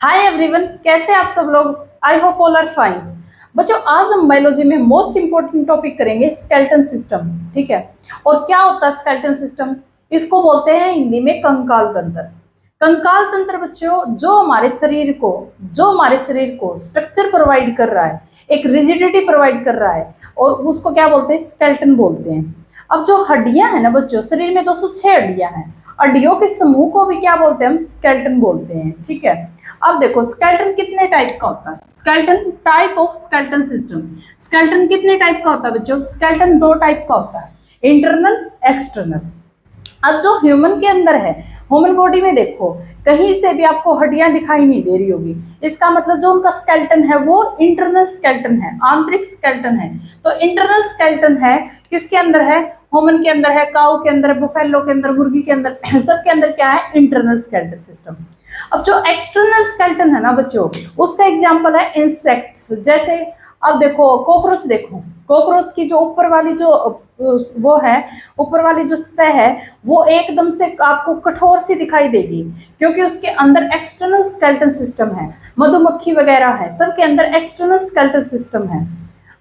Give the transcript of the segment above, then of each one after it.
Hi everyone, कैसे आप सब लोग। I hope all are fine. बच्चों, आज हम बायोलॉजी में मोस्ट इंपॉर्टेंट टॉपिक करेंगे स्केलेटन सिस्टम। ठीक है। और क्या होता है स्केलेटन सिस्टम? इसको बोलते हैं हिंदी में कंकाल तंत्र। कंकाल तंत्र बच्चों जो हमारे शरीर को स्ट्रक्चर प्रोवाइड कर रहा है, एक रिजिडिटी प्रोवाइड कर रहा है, और उसको क्या बोलते हैं? स्केलेटन बोलते हैं। अब जो हड्डियां हैं ना बच्चों, शरीर में 206 हड्डियां हैं। हड्डियों के समूह को भी क्या बोलते हैं? हम स्केलेटन बोलते हैं। ठीक है। अब देखो स्केलेटन कितने टाइप का होता है। Skeleton type of skeleton system. Skeleton कितने टाइप का होता है बच्चों? स्केलेटन 2 टाइप का होता है, इंटरनल, एक्सटर्नल। अब जो ह्यूमन के अंदर है, ह्यूमन बॉडी में देखो कहीं से भी आपको हड्डियां दिखाई नहीं दे रही होगी। इसका मतलब जो उनका स्केलेटन है वो इंटरनल स्केलेटन है, आंतरिक स्केलेटन है। तो इंटरनल स्केलेटन है किसके अंदर है? ह्यूमन के अंदर है, काऊ के अंदर, बुफेलो के अंदर, मुर्गी के अंदर, सबके अंदर क्या है? Internal skeleton system. अब जो एक्सटर्नल स्केलेटन है ना बच्चों, उसका एग्जांपल है इंसेक्ट्स। जैसे अब देखो कॉकरोच, देखो कॉकरोच की जो ऊपर वाली जो वो है, ऊपर वाली जो सतह है वो एकदम से आपको कठोर सी दिखाई देगी, क्योंकि उसके अंदर एक्सटर्नल स्केलेटन सिस्टम है। मधुमक्खी वगैरह है, सबके अंदर एक्सटर्नल स्केलेटन सिस्टम है।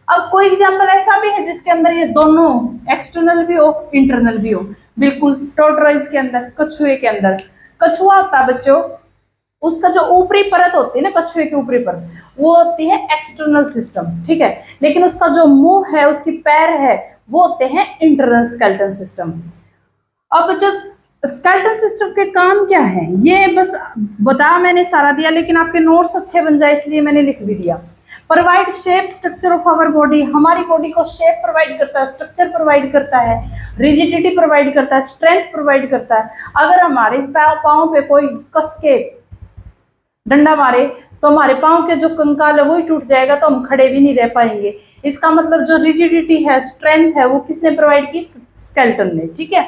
अब कोई एग्जांपल ऐसा भी है जिसके अंदर ये दोनों एक्सटर्नल भी हो, इंटरनल भी हो। बिल्कुल टॉर्टोइज के अंदर, कछुए के अंदर। कछुआ होता है बच्चों, उसका जो ऊपरी परत होती है ना, कछुए की ऊपरी परत, वो होती है एक्सटर्नल सिस्टम। ठीक है। लेकिन उसका जो मुंह है, उसकी पैर है, वो होते हैं इंटरनल स्केलेटन सिस्टम। अब जो स्केलेटन सिस्टम के काम क्या है, ये बस बता मैंने सारा दिया, लेकिन आपके नोट्स अच्छे बन जाए इसलिए मैंने लिख भी दिया। Provide shape structure of our body. हमारी बॉडी को शेप प्रोवाइड करता है, स्ट्रक्चर प्रोवाइड करता है, रिजिडिटी प्रोवाइड करता है, स्ट्रेंथ प्रोवाइड करता है। अगर हमारे पाँव पे कोई कस के डंडा मारे तो हमारे पाँव के जो कंकाल है वो ही टूट जाएगा, तो हम खड़े भी नहीं रह पाएंगे। इसका मतलब जो रिजिडिटी है, स्ट्रेंथ है, वो किसने प्रोवाइड की? स्केलेटन ने। ठीक है।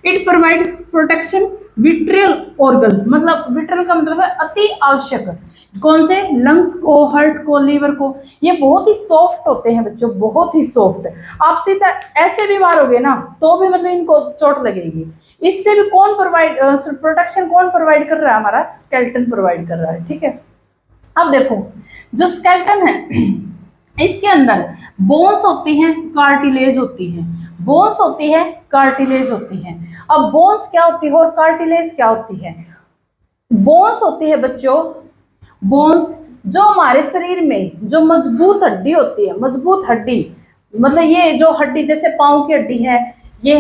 It provide protection vitriol organ. मतलब विट्रियल का मतलब है अति आवश्यक। कौन से? लंग्स को, हार्ट को, लीवर को। ये बहुत ही सॉफ्ट होते हैं बच्चों, बहुत ही सॉफ्ट। आप सीधा ऐसे भी मारोगे ना तो भी मतलब इनको चोट लगेगी। इससे भी कौन प्रोवाइड, प्रोटेक्शन कौन प्रोवाइड कर रहा है? हमारा स्केलेटन प्रोवाइड कर रहा है। ठीक है। अब देखो जो स्केलेटन है इसके अंदर बोन्स होती हैं, कार्टिलेज होती है। बोन्स होती है, कार्टिलेज होती है। अब बोन्स क्या होती है और कार्टिलेज क्या होती है? बोन्स होती है बच्चों, बोन्स जो हमारे शरीर में जो मजबूत हड्डी होती है, मजबूत हड्डी, मतलब ये जो हड्डी जैसे पाँव की हड्डी है, ये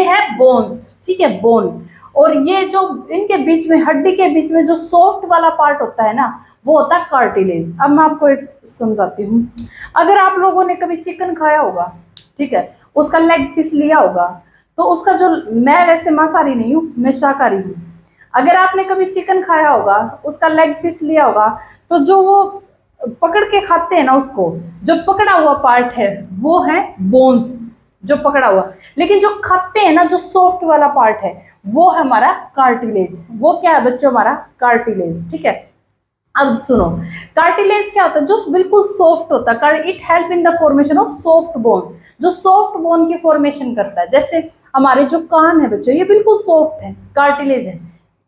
है बोन्स। ठीक है, बोन। और ये जो इनके बीच में, हड्डी के बीच में जो सॉफ्ट वाला पार्ट होता है ना, वो होता है कार्टिलेज। अब मैं आपको एक समझाती हूँ। अगर आप लोगों ने कभी चिकन खाया होगा, ठीक है, उसका लेग पीस लिया होगा, तो उसका जो, मैं वैसे मांसाहारी नहीं हूँ, मैं शाकाहारी हूँ। अगर आपने कभी चिकन खाया होगा, उसका लेग पीस लिया होगा, तो जो वो पकड़ के खाते हैं ना, उसको जो पकड़ा हुआ पार्ट है वो है बोन्स, जो पकड़ा हुआ। लेकिन जो खाते हैं ना, जो सॉफ्ट वाला पार्ट है, वो है हमारा कार्टिलेज। वो क्या है बच्चों? हमारा कार्टिलेज। ठीक है। अब सुनो, कार्टिलेज क्या होता है? जो बिल्कुल सॉफ्ट होता है। It help in the formation of soft bone, जो सॉफ्ट बोन की फॉर्मेशन करता है। जैसे हमारे जो कान है बच्चों, ये बिल्कुल सॉफ्ट है, कार्टिलेज है।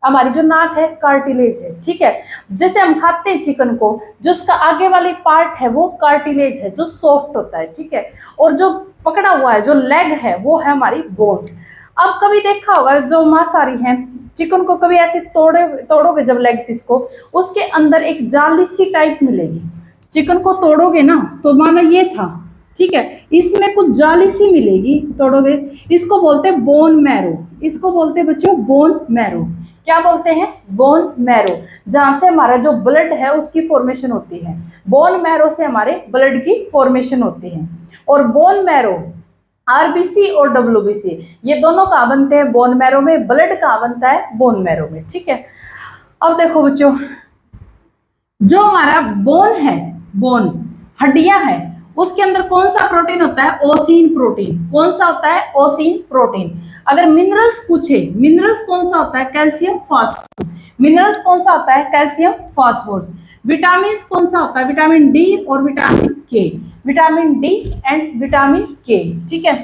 हमारी जो नाक है, कार्टिलेज है। ठीक है। जैसे हम खाते हैं चिकन को, जो उसका आगे वाली पार्ट है वो कार्टिलेज है, जो सॉफ्ट होता है। ठीक है। और जो पकड़ा हुआ है, जो लेग है, वो है हमारी बोन्स। अब कभी देखा होगा जो मांसाहारी हैं, चिकन को कभी ऐसे तोड़ोगे जब लेग पीस को, उसके अंदर एक जाली सी टाइप मिलेगी। चिकन को तोड़ोगे ना तो मानो ये था, ठीक है, इसमें कुछ जाली सी मिलेगी, तोड़ोगे। इसको बोलते हैं बोन मैरो। इसको बोलते हैं बच्चों बोन मैरो। क्या बोलते हैं? Bone marrow. जहां से हमारा जो ब्लड है उसकी फॉर्मेशन होती है। बोन मैरो से हमारे ब्लड की फॉर्मेशन होती है। और बोन मैरो, आरबीसी और डब्ल्यूबीसी, ये दोनों कहाँ बनते हैं? बोन मैरो में। ब्लड कहाँ बनता है? बोन मैरो में। ठीक है। अब देखो बच्चों, जो हमारा बोन है, बोन हड्डियां है, उसके अंदर कौन सा प्रोटीन होता है? ओसिन प्रोटीन। कौन सा होता है? ओसिन प्रोटीन। अगर मिनरल्स पूछे, मिनरल्स कौन सा होता है? Calcium phosphorus. मिनरल्स कौन सा होता है? Calcium phosphorus. विटामिन कौन सा होता है? विटामिन डी और विटामिन के। विटामिन डी एंड विटामिन के। ठीक है।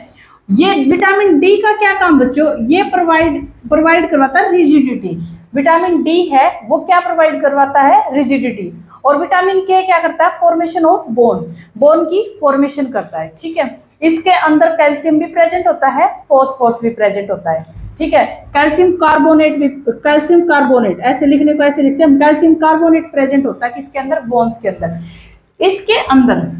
ये विटामिन डी का क्या काम बच्चों? ये प्रोवाइड करवाता है रिजिडिटी। विटामिन डी है वो क्या प्रोवाइड करवाता है, रिजिडिटी, और विटामिन के क्या करता है, फॉर्मेशन ऑफ बोन, बोन की फॉर्मेशन करता है, ठीक है। इसके अंदर कैल्शियम भी प्रेजेंट होता है, फॉस्फोरस भी प्रेजेंट होता है, ठीक है। कैल्शियम कार्बोनेट भी, कैल्शियम कार्बोनेट ऐसे लिखने को ऐसे लिखते हैं, कैल्शियम कार्बोनेट प्रेजेंट होता है किसके अंदर, बोन्स के अंदर। इसके अंदर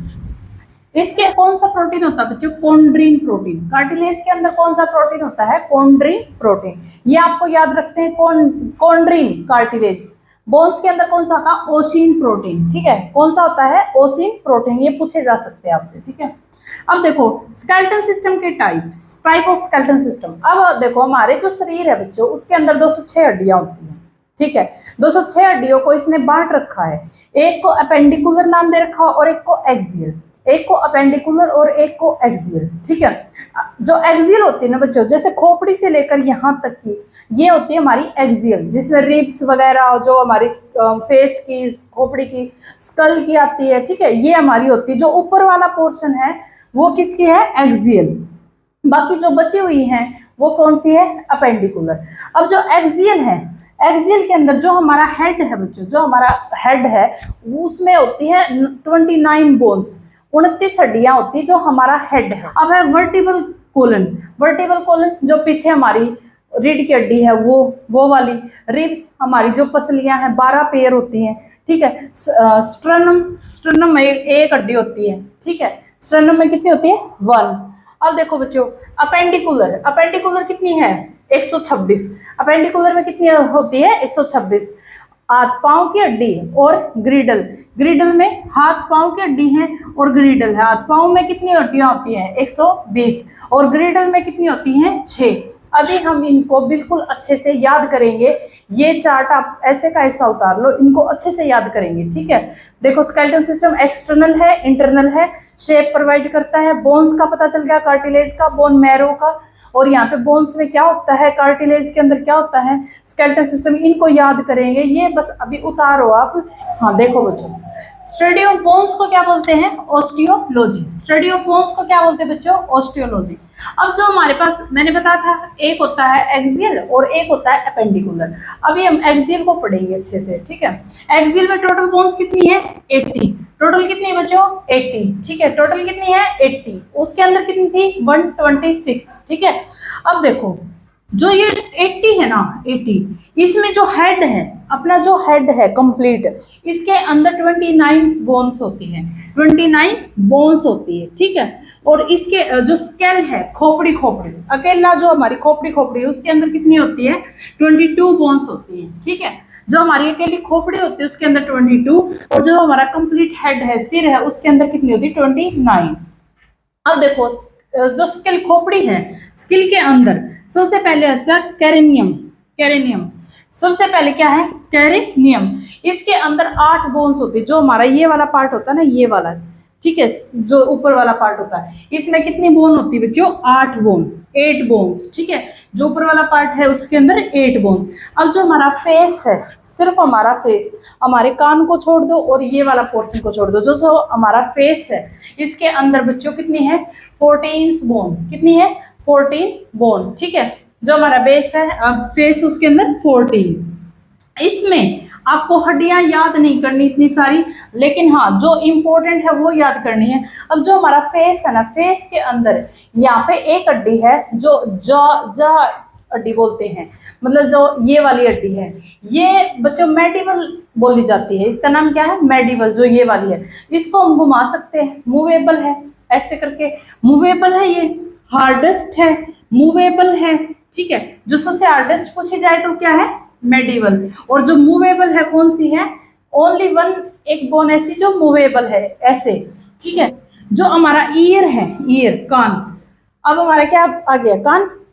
इसके कौन सा प्रोटीन होता है बच्चों, कॉन्ड्रीन प्रोटीन। कार्टिलेज के अंदर कौन सा प्रोटीन होता है, कॉन्ड्रीन प्रोटीन, ये आपको याद रखते हैं, कॉन्ड्रीन कार्टिलेज। बोन्स के अंदर कौन सा होता है, ओसिन प्रोटीन, ठीक है, कौन सा होता है, ओसिन प्रोटीन, ये पूछे जा सकते हैं आपसे, ठीक है। अब देखो स्केलेटन सिस्टम के टाइप ऑफ स्केलेटन सिस्टम। अब देखो हमारे जो शरीर है बच्चों, उसके अंदर 206 हड्डियां होती हैं, ठीक है। 206 हड्डियों को इसने बांट रखा है, एक को अपेंडिकुलर नाम दे रखा है और एक को एक्सियल, एक को अपेंडिकुलर और एक को एक्सियल, ठीक है। जो एक्सियल होती है ना बच्चों, जैसे खोपड़ी से लेकर यहाँ तक की, ये होती है हमारी एक्सियल, जिसमें रिब्स वगैरह जो हमारी फेस की, खोपड़ी की, स्कल की आती है, ठीक है, ये हमारी होती है। जो ऊपर वाला पोर्शन है वो किसकी है, एक्सियल। बाकी जो बची हुई है वो कौन सी है, अपेंडिकुलर। अब जो एक्सियल है, एक्सियल के अंदर जो हमारा हेड है बच्चों, जो हमारा हेड है उसमें होती है 29 बोन्स, 29 हड्डियां होती है जो हमारा हेड है। अब है वर्टिबल कोलन, वर्टिबल कोलन जो पीछे हमारी रीढ़ की हड्डी है वो वाली, रिब्स हमारी जो पसलियां हैं 12 पेयर होती हैं, ठीक है। स्ट्रनम में एक हड्डी होती है, ठीक है, स्ट्रनम में कितनी होती है, 1। अब देखो बच्चों अपेंडिकुलर, अपेंडिकुलर कितनी है, 126। अपेंडिकुलर में कितनी होती है, 126। हाथ पांव की हड्डी और ग्रीडल, ग्रीडल में हाथ पांव की हड्डी है और ग्रीडल है। हाथ पांव में कितनी हड्डियां होती हैं, 120, और ग्रीडल में कितनी होती हैं, 6। अभी हम इनको बिल्कुल अच्छे से याद करेंगे, ये चार्ट आप ऐसे का ऐसा उतार लो, इनको अच्छे से याद करेंगे, ठीक है। देखो स्केलेटन सिस्टम एक्सटर्नल है, इंटरनल है, शेप प्रोवाइड करता है, बोन्स का पता चल गया, कार्टिलेज का, बोन मैरो का, और यहाँ पे बोन्स में क्या होता है, कार्टिलेज के अंदर क्या होता है, स्केलेटन सिस्टम, इनको याद करेंगे, ये बस अभी उतारो आप। हाँ देखो बच्चों, स्टडी ऑफ बोन्स को क्या बोलते हैं, ऑस्टियोलॉजी। स्टडी ऑफ बोन्स को क्या बोलते हैं बच्चों, ऑस्टियोलॉजी। अब जो हमारे पास मैंने बताया था, एक होता है एक्सियल और एक होता है अपेंडिकुलर। अभी हम एक्सियल को पढ़ेंगे अच्छे से, ठीक है। एक्सियल में टोटल बोन्स कितनी है, 80। टोटल कितनी है बच्चों, 80, ठीक है, टोटल कितनी है, 80। उसके अंदर कितनी थी, 126, ठीक है। अब देखो जो ये 80 है ना, 80, इसमें जो हेड है, अपना जो हेड है कंप्लीट, इसके अंदर 29 बोन्स होती हैं, 29 बोन्स होती है, ठीक है। और इसके जो स्केल है, खोपड़ी अकेला जो हमारी खोपड़ी है, उसके अंदर कितनी होती है, 22 बोन्स होती है, ठीक है। जो हमारी अकेली खोपड़ी होती है उसके अंदर 22, और जो हमारा कंप्लीट हेड है, सिर है, उसके अंदर कितनी होती है, 29। अब देखो जो स्किल खोपड़ी है, स्किल के अंदर सबसे पहले आता है कैरेनियम। सबसे पहले क्या है, कैरेनियम। इसके अंदर 8 बोन्स होती है, जो हमारा ये वाला पार्ट होता है ना, ये वाला, ठीक है, जो ऊपर वाला पार्ट होता है, इसमें कितनी बोन होती है बच्चों, 8 बोन, 8 बोन्स, ठीक है। जो ऊपर वाला पार्ट है उसके अंदर 8 बोन। अब जो हमारा फेस है, सिर्फ हमारा फेस, हमारे कान को छोड़ दो और ये वाला पोर्शन को छोड़ दो, जो हमारा फेस है, इसके अंदर बच्चों कितनी है, 14 बोन, कितनी है, 14 बोन, ठीक है। जो हमारा बेस है, फेस, उसके अंदर 14। इसमें आपको हड्डियां याद नहीं करनी इतनी सारी, लेकिन हाँ जो इम्पोर्टेंट है वो याद करनी है। अब जो हमारा फेस है ना, फेस के अंदर यहाँ पे एक हड्डी है जो जॉ हड्डी बोलते हैं, मतलब जो ये वाली हड्डी है, ये बच्चों मैडिबल बोली जाती है। इसका नाम क्या है, मैडिबल, जो ये वाली है। इसको हम घुमा सकते हैं, मूवेबल है, ऐसे करके मूवेबल है। ये हार्डेस्ट है, मूवेबल है, ठीक है। जो सबसे हार्डेस्ट पूछी जाए तो क्या है, मेडिवल। और जो मूवेबल है कौन सी है, ओनली वन, एक बोन ऐसी जो मूवेबल है, ऐसे, ठीक है। जो हमारा ईयर है, ईयर, कान, अब हमारा क्या आ गया,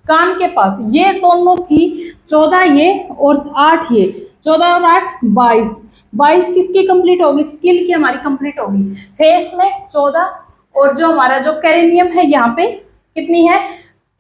कान के पास ये दोनों थी, 14 ये और 8 ये, 14 और 8 22 किसकी कंप्लीट होगी, स्किल की हमारी कंप्लीट होगी। फेस में 14, और जो हमारा जो कैरेनियम है यहाँ पे कितनी है,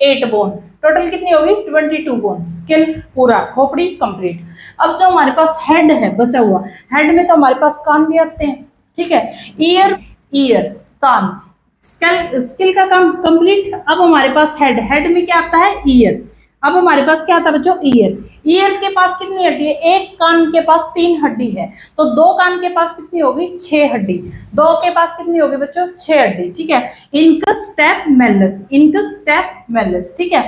8 बोन, टोटल कितनी होगी, 22 बोन, स्किल पूरा, खोपड़ी कंप्लीट। अब जो हमारे पास हेड है बचा हुआ, हेड में तो हमारे पास कान भी आते हैं, ठीक है। ईयर, कान, स्किल का काम कंप्लीट। अब हमारे पास हेड में क्या आता है, ईयर। अब हमारे पास क्या था बच्चों, ईयर। ईयर के पास कितनी हड्डी है, एक कान के पास 3 हड्डी है, तो 2 कान के पास कितनी होगी, 6 हड्डी। 2 के पास कितनी होगी बच्चों, 6 हड्डी, ठीक है। Incus step Malus, incus step Malus, ठीक है।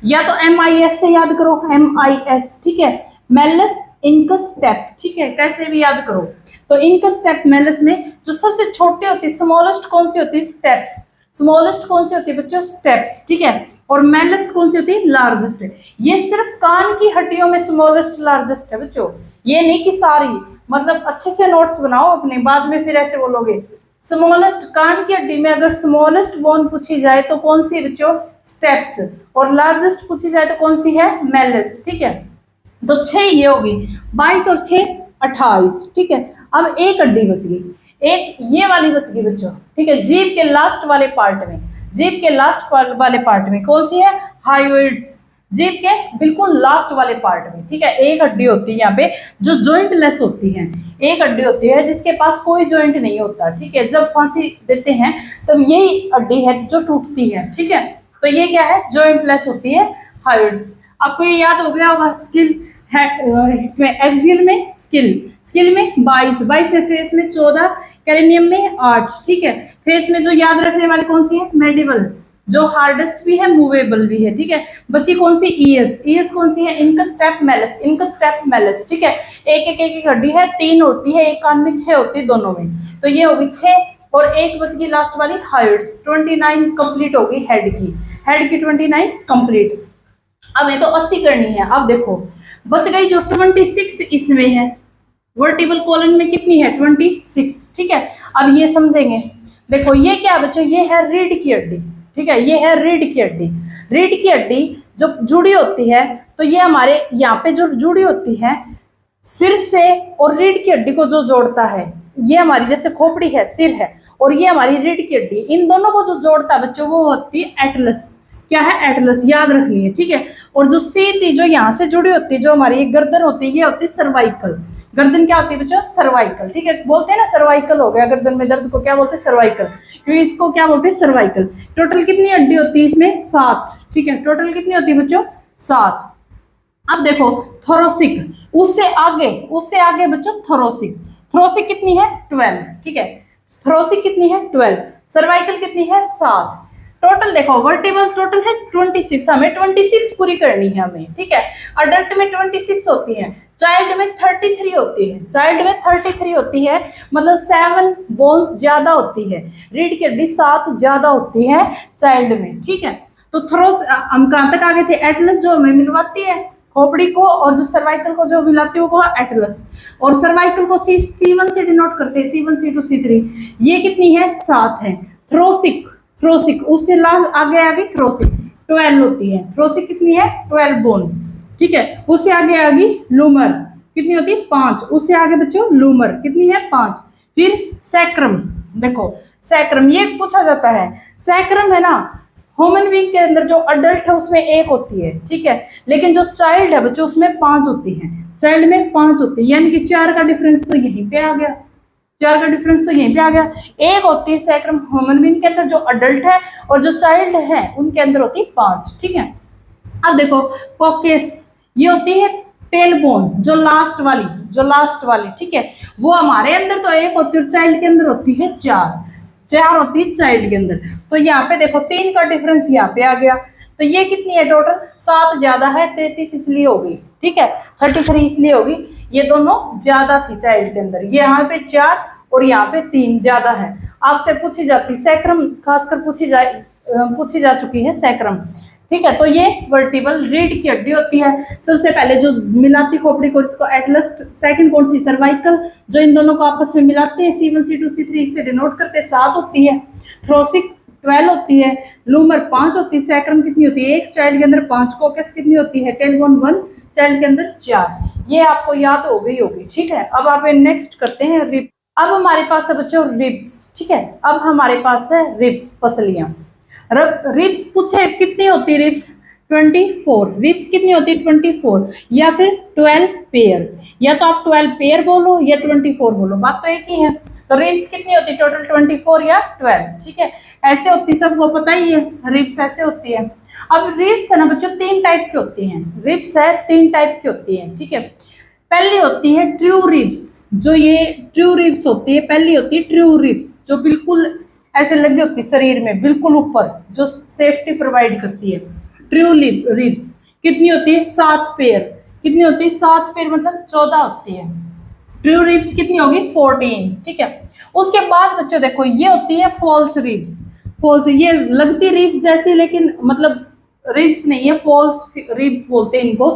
या तो MIS से याद करो, MIS, ठीक है, मेलस इंकस स्टेप, ठीक है, कैसे भी याद करो। तो इंकस स्टेप मेलस में जो सबसे छोटी होती है, स्मॉलेस्ट कौन सी होती है, स्टेप्स। स्मॉलेस्ट कौन सी होती है बच्चों, स्टेप्स, ठीक है। और मेलस कौन सी होती है, लार्जेस्ट। ये सिर्फ कान की हड्डियों में स्मॉलेस्ट लार्जेस्ट है बच्चों, ये नहीं कि सारी। मतलब अच्छे से नोट्स बनाओ अपने, बाद में फिर ऐसे बोलोगे। स्मॉलेस्ट कान की हड्डी में अगर स्मॉलेस्ट बोन पूछी जाए तो कौन सी बच्चों, स्टेप्स। और लार्जेस्ट पूछी जाए तो कौन सी है, मेलस, ठीक है। तो 6 ये होगी, 22 और 6 28, ठीक है। अब एक हड्डी बच गई, एक ये वाली बच गई बच्चों, ठीक है, जीभ के लास्ट वाले पार्ट में। जीभ के लास्ट वाले पार्ट में कौन सी है, हाइयोइड्स, जीभ के बिल्कुल लास्ट वाले पार्ट में, ठीक है। एक हड्डी होती है यहाँ पे जो जॉइंटलेस होती है, एक हड्डी होती है जिसके पास कोई जॉइंट नहीं होता, ठीक है। जब फांसी देते हैं तब यही हड्डी है जो टूटती है, ठीक है। तो ये क्या है, जॉइंटलेस होती है, हाइयोइड्स। आपको ये याद हो गया होगा, स्किल है इसमें, एक्सियल में स्किल, स्किल में 22 है, फेस में 14, कैरेनियम में 8, ठीक है। फेस में जो याद रखने वाली कौन सी है, मेडिबल, जो हार्डेस्ट भी है, मूवेबल भी है, ठीक है। बची कौन सी, ईएस। ईएस कौन सी है, incus step Malus, incus step Malus, ठीक है। एक हड्डी है, 3 होती है, एक कान में 6 होती है दोनों में, तो ये होगी 6 और एक बच गई लास्ट वाली, हाइयोइड्स। 29 कंप्लीट होगी हेड की, हेड की 29 कंप्लीट। अब ये तो 80 करनी है। अब देखो बच गई जो 26 इसमें है, वर्टिबल कॉलन में कितनी है, 26, ठीक है। अब ये समझेंगे, देखो ये क्या है बच्चों, ये है रीढ़ की हड्डी, ठीक है, ये है रीढ़ की हड्डी। रीढ़ की हड्डी जो जुड़ी होती है, तो ये हमारे यहाँ पे जो जुड़ी होती है सिर से, और रीढ़ की हड्डी को जो जोड़ता है, ये हमारी जैसे खोपड़ी है, सिर है, और ये हमारी रीढ़ की हड्डी, इन दोनों को जो जोड़ता है बच्चों वो होती है एटलस। क्या है, एटलस, याद रखनी है, ठीक है। और जो सीधी जो यहाँ से जुड़ी होती है, जो हमारी गर्दन होती है, ये होती है सर्वाइकल। गर्दन क्या होती है बच्चों, सर्वाइकल, ठीक है। बोलते हैं ना सर्वाइकल हो गया गर्दन में दर्द को, क्या बोलते हैं, सर्वाइकल, क्योंकि इसको क्या बोलते हैं, सर्वाइकल। टोटल कितनी हड्डी होती है इसमें, 7, ठीक है। टोटल कितनी होती है बच्चों, 7। अब देखो थोरोसिक, उससे आगे बच्चों थोरोसिक। थोरोसिक कितनी है, 12, ठीक है। थोरोसिक कितनी है, 12। सर्वाइकल कितनी है, 7। टोटल देखो, वर्टिबल टोटल है 26, हमें 26 पूरी करनी है हमें, ठीक है। अडल्ट में 26 होती है, चाइल्ड में 33 होती है, चाइल्ड में 33 होती है, मतलब 7 बोन्स ज्यादा होती है, रीढ़ की हड्डी 7 ज्यादा होती है चाइल्ड में, ठीक है। तो थोरोस हम कहाँ तक आगे थे, एटलस जो हमें मिलवाती है खोपड़ी को, और जो सर्वाइकल को जो मिलाती है वो एटलस, और सर्वाइकल को C1 से डिनोट करते हैं, C1 C2 C3, ये कितनी है, 7 है। थ्रोसिक, थ्रोसिक उससे लास्ट आगे थ्रोसिक 12 होती है, थ्रोसिक कितनी है, 12 बोन, ठीक है। उससे आगे लूमर कितनी होती है, 5। उससे आगे बच्चों लूमर कितनी है, 5। फिर सैक्रम, देखो सैक्रम ये पूछा जाता है, सैक्रम है ना, ह्यूमन बीइंग के अंदर जो अडल्ट है उसमें 1 होती है, ठीक है, लेकिन जो चाइल्ड है बच्चों उसमें 5 होती है, चाइल्ड में 5 होती है, यानी कि 4 का डिफरेंस तो यहीं पे आ गया, 4 का डिफरेंस तो यहीं पे आ गया। 1 होती है सैक्रम ह्यूमन बीइंग के अंदर जो अडल्ट है, और जो चाइल्ड है उनके अंदर होती है 5, ठीक है। अब देखो कोकेस, ये होती है टेल बोन, जो लास्ट वाली, ठीक है, वो हमारे अंदर तो 1 होती है और चाइल्ड के अंदर होती है 4 होती है चाइल्ड के अंदर। तो यहाँ पे देखो 3 का डिफरेंस यहाँ पे आ गया, तो ये कितनी है टोटल, 7 ज्यादा है, 33 इसलिए होगी, ठीक है, 33 इसलिए होगी, ये दोनों ज्यादा थी चाइल्ड के अंदर, ये यहाँ पे 4 और यहाँ पे 3 ज्यादा है। आपसे पूछी जाती सैक्रम, खासकर पूछी जा चुकी है सैक्रम, ठीक है। तो ये वर्टिबल रीढ़ की हड्डी होती है। सबसे पहले जो मिलाती खोपड़ी को, इसको एटलस, सेकंड कौन सी, सर्वाइकल, जो इन दोनों को आपस में मिलाते हैं, C1 C2 C3 इससे डिनोट करते हैं, 7 होती है। थ्रोसिक 12 होती है, लूमर 5 होती है, सैक्रम कितनी होती है, 1 चाइल्ड के अंदर 5, कोकेस कितनी होती है, टेलबोन 1 चाइल्ड के अंदर 4। ये आपको याद हो गई होगी, ठीक है। अब आप नेक्स्ट करते हैं रिब। अब हमारे पास है बच्चों रिब्स, ठीक है। अब हमारे पास है रिब्स, पसलियां। रिब्स पूछे कितनी होती है, रिब्स 24, रिब्स कितनी होती है 24, या फिर 12 पेयर, या तो आप 12 पेयर बोलो या 24 बोलो, बात तो एक ही है। तो रिब्स कितनी होती है टोटल, 24 या 12, ठीक है। ऐसे होती है, सबको पता ही है रिब्स ऐसे होती है। अब रिब्स है ना बच्चों, 3 टाइप की होती हैं। रिब्स है 3 टाइप की होती हैं, ठीक है। पहली होती है ट्रू रिब्स, जो ये ट्रू रिब्स होती है, पहली होती है ट्रू रिब्स, जो बिल्कुल ऐसे लगी होती है शरीर में बिल्कुल ऊपर, जो सेफ्टी प्रोवाइड करती है। ट्रू रिब्स कितनी होती है? 7 पेयर। कितनी होती है? 7 पेयर, मतलब 14 होती है। ट्रू रिब्स कितनी होगी? 14, ठीक है। उसके बाद बच्चों देखो ये होती है फॉल्स रिब्स। फॉल्स, ये लगती रिब्स जैसी, लेकिन मतलब रिब्स नहीं है, फॉल्स रिब्स बोलते हैं इनको।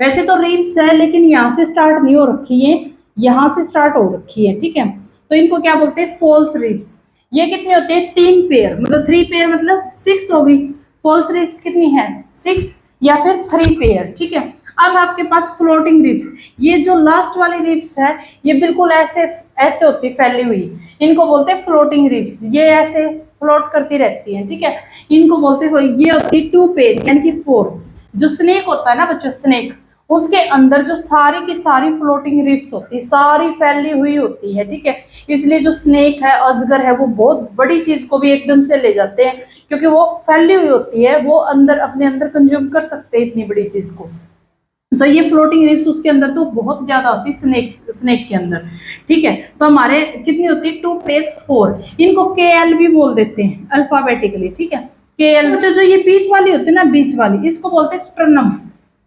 वैसे तो रिब्स है, लेकिन यहाँ से स्टार्ट नहीं हो रखी है, यहाँ से स्टार्ट हो रखी है, ठीक है। तो इनको क्या बोलते हैं? False ribs. ये कितनी होती है? 3 पेयर, मतलब 3 पेयर मतलब 6 होगी। फॉल्स रिब्स कितनी है? 6 या फिर 3 पेयर, ठीक है। अब आपके पास फ्लोटिंग रिब्स, ये जो लास्ट वाली रिब्स है ये बिल्कुल ऐसे ऐसे होती है फैली हुई, इनको बोलते हैं फ्लोटिंग रिब्स। ये ऐसे फ्लोट करती रहती है, ठीक है। इनको बोलते हैं, ये होती है 2 पेयर यानी कि 4। जो स्नेक होता है ना बच्चों, स्नेक, उसके अंदर जो सारी की सारी फ्लोटिंग रिब्स होती है, सारी फैली हुई होती है, ठीक है। इसलिए जो स्नेक है, अजगर है, वो बहुत बड़ी चीज को भी एकदम से ले जाते हैं, क्योंकि वो फैली हुई होती है, वो अंदर अपने अंदर कंज्यूम कर सकते हैं इतनी बड़ी चीज को। तो ये फ्लोटिंग रिब्स उसके अंदर तो बहुत ज्यादा होती है, स्नेक के अंदर, ठीक है। तो हमारे कितनी होती है? 2 पेयर 4। इनको KL भी बोल देते हैं अल्फाबेटिकली, ठीक है। KL। जो ये बीच वाली होती है ना, बीच वाली, इसको बोलते हैं स्टर्नम।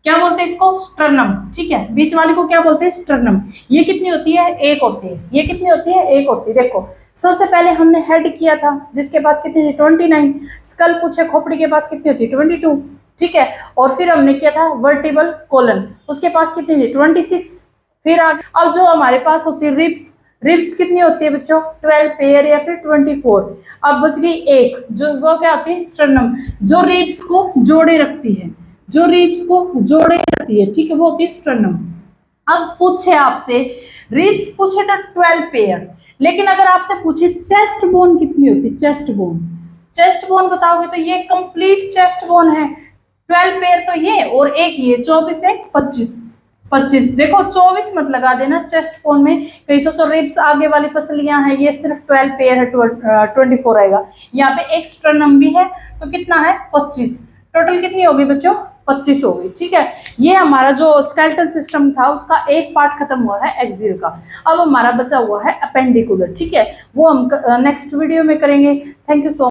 क्या बोलते हैं इसको? स्टर्नम, ठीक है। बीच वाली को क्या बोलते हैं? स्टर्नम। ये कितनी होती है? 1 होती है। ये कितनी होती है? 1 होती है। देखो सबसे पहले हमने हेड किया था, जिसके पास कितनी थी? 29। स्कल पूछे, खोपड़ी के पास कितनी होती है? 22, ठीक है। और फिर हमने किया था वर्टिबल कोलन, उसके पास कितनी थी? 26। फिर अब जो हमारे पास होती है रिब्स, रिब्स कितनी होती है बच्चों? 12 पेयर या फिर 24। अब बच गई 1, जो वो क्या होती है? स्टर्नम, जो रिब्स को जोड़े रखती है, जो रिब्स को जोड़े रखती है, ठीक है, वो होती है स्टर्नम। अब पूछे आपसे, रिब्स पूछे तो 12 पेयर, लेकिन अगर आपसे पूछे चेस्ट बोन कितनी होती है? चेस्ट बोन, चेस्ट बोन बताओगे तो ये कंप्लीट चेस्ट बोन है। 12 पेयर तो ये, और एक ये 24 है 25। देखो 24 मत लगा देना चेस्ट बोन में, कई सोचो रिब्स आगे वाली पसलियां हैं, ये सिर्फ 12 पेयर है, 24 आएगा। यहाँ पे एक स्टर्नम भी है, तो कितना है? 25। टोटल कितनी होगी बच्चों? 25 हो गई, ठीक है। ये हमारा जो स्केलेटल सिस्टम था उसका एक पार्ट खत्म हुआ है एक्सियल का। अब हमारा बचा हुआ है अपेंडिकुलर, ठीक है। वो हम नेक्स्ट वीडियो में करेंगे। Thank you so